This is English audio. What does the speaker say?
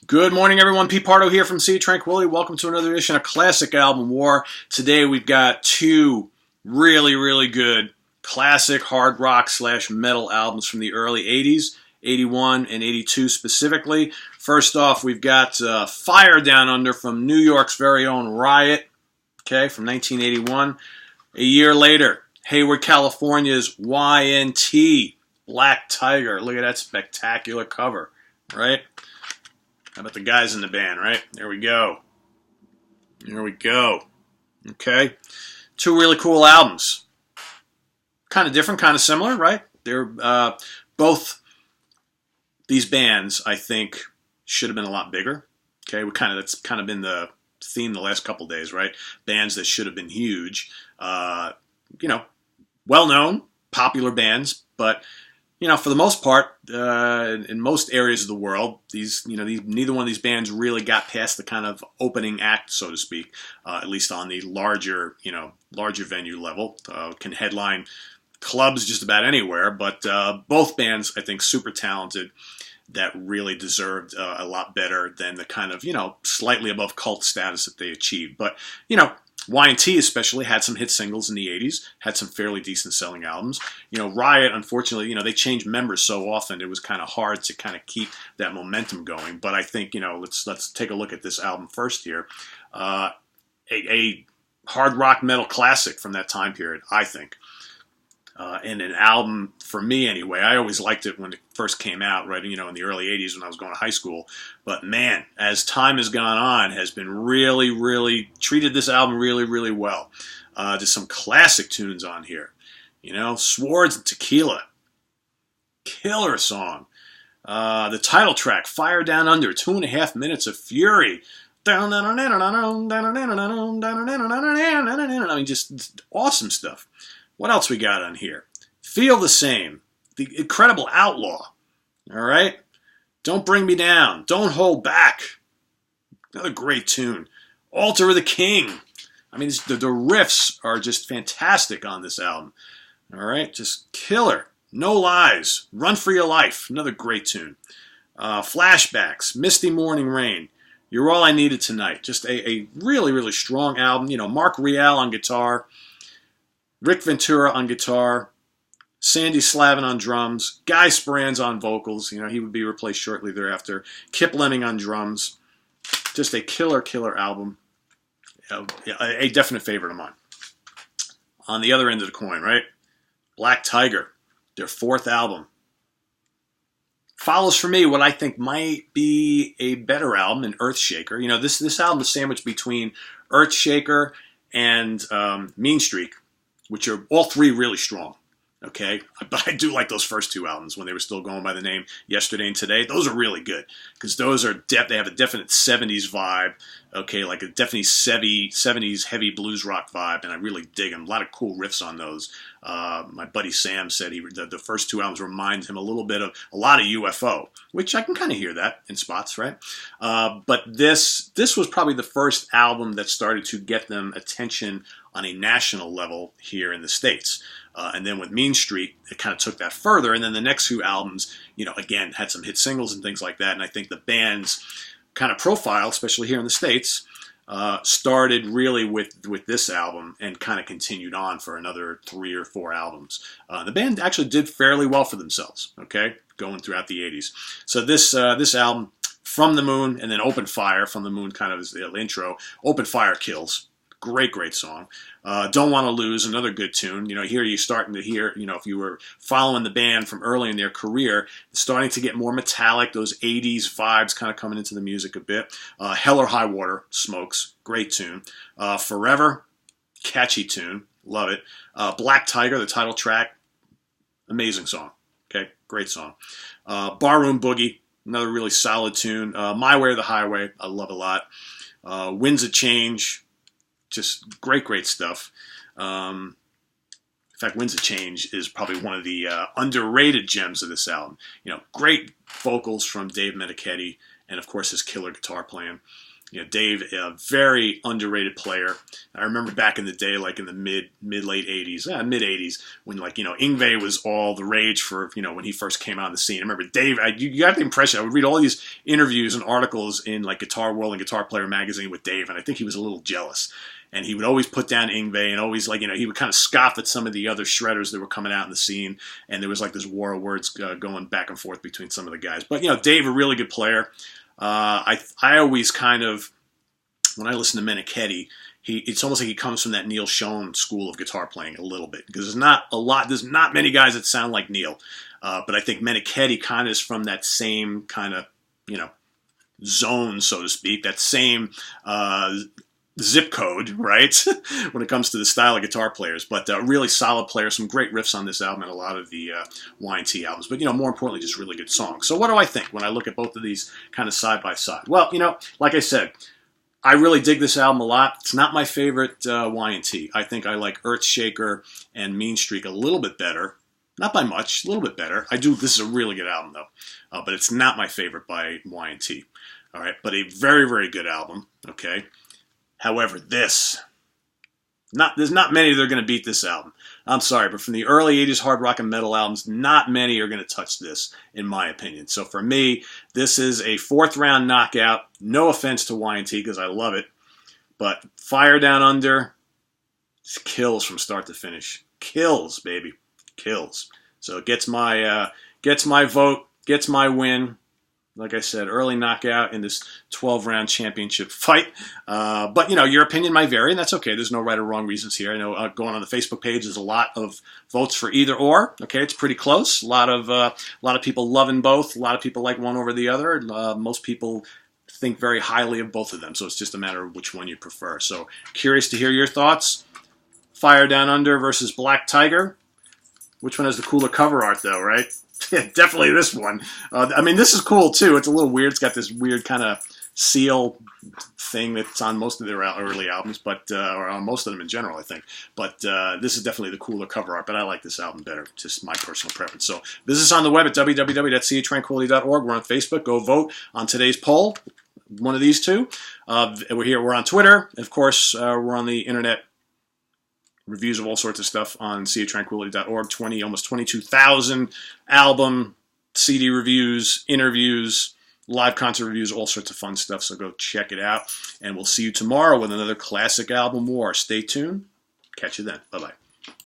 Good morning, everyone. Pete Pardo here from Sea of Tranquility. Welcome to another edition of Classic Album War. Today we've got two really good classic hard rock / metal albums from the early 80s, 81 and 82 specifically. First off, we've got Fire Down Under from New York's very own Riot, okay, from 1981. A year later, Hayward, California's YNT, Black Tiger. Look at that spectacular cover, right? How about the guys in the band, right? There we go. There we go. Okay. Two really cool albums. Kind of different, kind of similar, right? They're both these bands, I think, should have been a lot bigger. Okay, that's kind of been the theme the last couple days, right? Bands that should have been huge. Well-known, popular bands, but for the most part, in most areas of the world, neither one of these bands really got past the kind of opening act, so to speak. At least on the larger venue level, can headline clubs just about anywhere. But both bands, I think, super talented, that really deserved a lot better than the kind of slightly above cult status that they achieved. But YNT especially had some hit singles in the 80s, had some fairly decent selling albums. Riot, unfortunately, they changed members so often, it was kind of hard to kind of keep that momentum going. But I think, let's take a look at this album first here. A hard rock metal classic from that time period, I think. And an album, for me anyway, I always liked it when it first came out, right, in the early 80s when I was going to high school. But man, as time has gone on, has been really treated this album really well. Just some classic tunes on here. Swords and Tequila. Killer song. The title track, Fire Down Under, 2.5 minutes of fury. I mean, just awesome stuff. What else we got on here? Feel the Same. The Incredible Outlaw. All right? Don't Bring Me Down. Don't Hold Back. Another great tune. Altar of the King. I mean, the riffs are just fantastic on this album. All right? Just killer. No Lies. Run for Your Life. Another great tune. Flashbacks. Misty Morning Rain. You're All I Needed Tonight. Just a really strong album. Mark Rial on guitar. Rick Ventura on guitar, Sandy Slavin on drums, Guy Speranza on vocals. He would be replaced shortly thereafter. Kip Lemming on drums. Just a killer album. A definite favorite of mine. On the other end of the coin, right? Black Tiger, their fourth album. Follows for me what I think might be a better album than Earthshaker. This album is sandwiched between Earthshaker and Mean Streak, which are all three really strong, okay? But I do like those first two albums when they were still going by the name Yesterday and Today. Those are really good because those are they have a definite 70s vibe, okay, like a definitely 70s heavy blues rock vibe, and I really dig them. A lot of cool riffs on those. My buddy Sam said the first two albums remind him a little bit of a lot of UFO, which I can kind of hear that in spots, right? But this was probably the first album that started to get them attention on a national level here in the States. And then with Mean Streak, it kind of took that further. And then the next two albums, again, had some hit singles and things like that. And I think the band's kind of profile, especially here in the States, started really with this album and kind of continued on for another 3 or 4 albums. The band actually did fairly well for themselves, okay, going throughout the 80s. So this album, From the Moon, and then Open Fire, From the Moon kind of is the intro. Open Fire kills. Great song. Don't Want to Lose, another good tune. Here you're starting to hear, if you were following the band from early in their career, starting to get more metallic, those 80s vibes kind of coming into the music a bit. Hell or High Water, Smokes, great tune. Forever, catchy tune, love it. Black Tiger, the title track, amazing song. Okay, great song. Barroom Boogie, another really solid tune. My Way or the Highway, I love a lot. Winds of Change, just great stuff. In fact, Winds of Change is probably one of the underrated gems of this album. Great vocals from Dave Meniketti, and of course his killer guitar playing. Dave, a very underrated player. I remember back in the day, like in the mid late '80s, mid '80s, when Yngwie was all the rage for when he first came out on the scene. I remember Dave. You got the impression I would read all these interviews and articles in like Guitar World and Guitar Player magazine with Dave, and I think he was a little jealous. And he would always put down Yngwie, and always he would kind of scoff at some of the other shredders that were coming out in the scene. And there was like this war of words going back and forth between some of the guys. But Dave, a really good player. I always kind of, when I listen to Meniketti, it's almost like he comes from that Neil Schon school of guitar playing a little bit, because there's not many guys that sound like Neil, but I think Meniketti kind of is from that same kind of zone, so to speak, that same zip code, right? When it comes to the style of guitar players, but really solid player, some great riffs on this album and a lot of the Y&T albums, but more importantly, just really good songs. So what do I think when I look at both of these kind of side by side? Well, like I said, I really dig this album a lot. It's not my favorite Y&T. I think I like Earthshaker and Mean Streak a little bit better. Not by much, a little bit better. This is a really good album though, but it's not my favorite by Y&T. All right, but a very, very good album. Okay. However, there's not many that are going to beat this album. I'm sorry, but from the early 80s hard rock and metal albums, not many are going to touch this, in my opinion. So for me, this is a 4th round knockout. No offense to Y&T, because I love it. But Fire Down Under kills from start to finish. Kills, baby. Kills. So it gets my vote, gets my win. Like I said, early knockout in this 12-round championship fight. But, your opinion might vary, and that's okay. There's no right or wrong reasons here. I know going on the Facebook page, there's a lot of votes for either or. Okay, it's pretty close. A lot of people loving both. A lot of people like one over the other. Most people think very highly of both of them, so it's just a matter of which one you prefer. So curious to hear your thoughts. Fire Down Under versus Black Tiger. Which one has the cooler cover art, though, right? Yeah, definitely this one. This is cool, too. It's a little weird. It's got this weird kind of seal thing that's on most of their early albums, or on most of them in general, I think. But this is definitely the cooler cover art, but I like this album better. Just my personal preference. So visit us on the web at www.seatranquility.org. We're on Facebook. Go vote on today's poll. One of these two. We're on Twitter. Of course, we're on the internet. Reviews of all sorts of stuff on seatranquility.org. Almost 22,000 album, CD reviews, interviews, live concert reviews, all sorts of fun stuff. So go check it out. And we'll see you tomorrow with another classic album war. Stay tuned. Catch you then. Bye-bye.